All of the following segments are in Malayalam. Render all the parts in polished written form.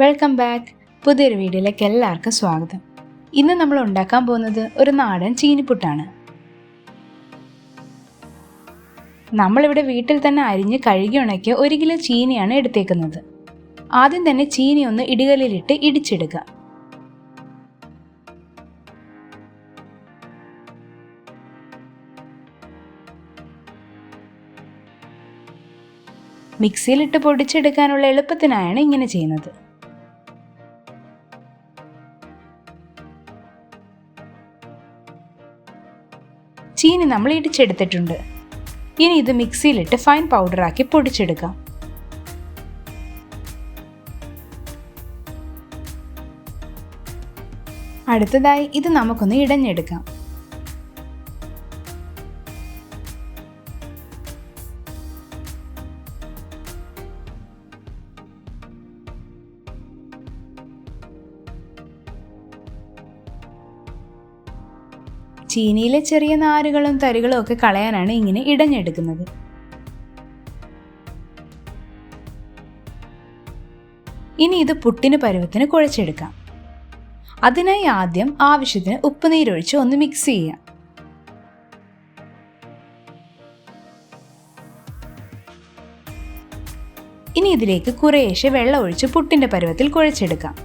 Welcome back. പുതിയൊരു വീഡിയോയിലേക്ക് എല്ലാവർക്കും സ്വാഗതം. ഇന്ന് നമ്മൾ ഉണ്ടാക്കാൻ പോകുന്നത് ഒരു നാടൻ ചീനിപ്പുട്ടാണ്. നമ്മളിവിടെ വീട്ടിൽ തന്നെ അരിഞ്ഞ് കഴുകി ഉണക്കിയ 1 കിലോ ചീനിയാണ് എടുത്തേക്കുന്നത്. ആദ്യം തന്നെ ചീനി ഒന്ന് ഇടികല്ലിലിട്ട് ഇടിച്ചെടുക്കുക. മിക്സിയിലിട്ട് പൊടിച്ചെടുക്കാനുള്ള എളുപ്പത്തിനായാണ് ഇങ്ങനെ ചെയ്യുന്നത്. ചീനി നമ്മൾ ഇടിച്ചെടുത്തിട്ടുണ്ട്. ഇനി ഇത് മിക്സിയിലിട്ട് ഫൈൻ പൗഡറാക്കി പൊടിച്ചെടുക്കാം. അടുത്തതായി ഇത് നമുക്കൊന്ന് ഇടഞ്ഞെടുക്കാം. ചീനിയിലെ ചെറിയ നാരുകളും തരികളും ഒക്കെ കളയാനാണ് ഇങ്ങനെ ഇടഞ്ഞെടുക്കുന്നത്. ഇനി ഇത് പുട്ടിന് പരുവത്തിന് കുഴച്ചെടുക്കാം. അതിനായി ആദ്യം ആവശ്യത്തിന് ഉപ്പുനീരൊഴിച്ച് ഒന്ന് മിക്സ് ചെയ്യാം. ഇനി ഇതിലേക്ക് കുറേശ്ശെ വെള്ളം ഒഴിച്ച് പുട്ടിന്റെ പരുവത്തിൽ കുഴച്ചെടുക്കാം.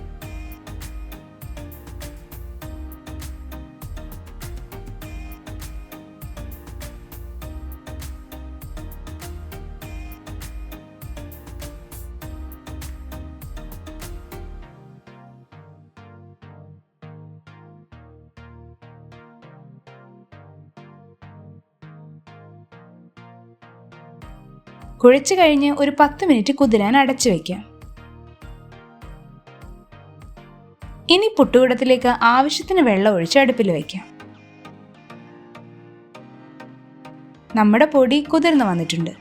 കുഴച്ചു കഴിഞ്ഞ് ഒരു 10 മിനിറ്റ് കുതിരാൻ അടച്ചു വയ്ക്കാം. ഇനി പുട്ടുകുടത്തിലേക്ക് ആവശ്യത്തിന് വെള്ളം ഒഴിച്ച് അടുപ്പിൽ വയ്ക്കാം. നമ്മുടെ പൊടി കുതിർന്നു വന്നിട്ടുണ്ട്.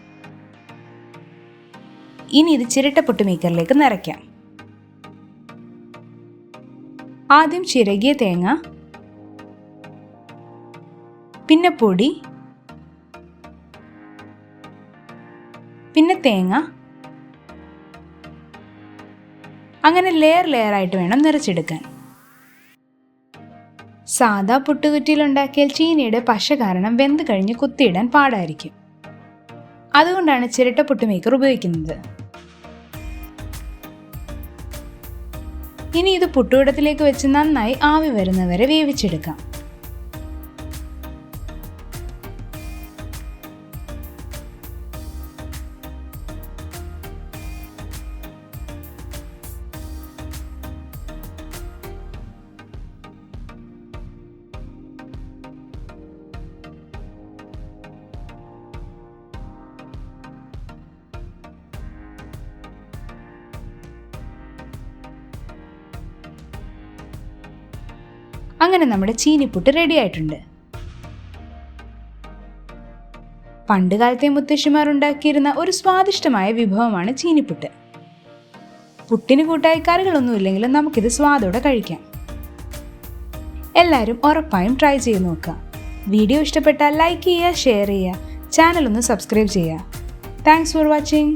ഇനി ഇത് ചിരട്ടപ്പുട്ട് മേക്കറിലേക്ക് നിറയ്ക്കാം. ആദ്യം ചിരകിയ തേങ്ങ, പിന്നെ പൊടി, പിന്നെ തേങ്ങ, അങ്ങനെ ലെയർ ആയിട്ട് വേണം നിറച്ചെടുക്കാൻ. സാധാ പുട്ടുകുറ്റിയിൽ ഉണ്ടാക്കിയാൽ ചീനിയുടെ പശ കാരണം വെന്ത് കഴിഞ്ഞ് കുത്തിയിടാൻ പാടായിരിക്കും. അതുകൊണ്ടാണ് ചിരട്ടപ്പുട്ട് മേക്കർ ഉപയോഗിക്കുന്നത്. ഇനി ഇത് പുട്ടുകുടത്തിലേക്ക് വെച്ച് നന്നായി ആവി വരുന്നവരെ വേവിച്ചെടുക്കാം. അങ്ങനെ നമ്മുടെ ചീനിപ്പുട്ട് റെഡി ആയിട്ടുണ്ട്. പണ്ടുകാലത്തെ മുത്തശ്ശിമാർ ഉണ്ടാക്കിയിരുന്ന ഒരു സ്വാദിഷ്ടമായ വിഭവമാണ് ചീനിപ്പുട്ട്. പുട്ടിന് കൂട്ടായി കറികളൊന്നും ഇല്ലെങ്കിലും നമുക്കിത് സ്വാദോടെ കഴിക്കാം. എല്ലാവരും ഉറപ്പായും ട്രൈ ചെയ്ത് നോക്കുക. വീഡിയോ ഇഷ്ടപ്പെട്ടാൽ ലൈക്ക് ചെയ്യുക, ഷെയർ ചെയ്യുക, ചാനൽ ഒന്ന് സബ്സ്ക്രൈബ് ചെയ്യുക. Thanks for watching.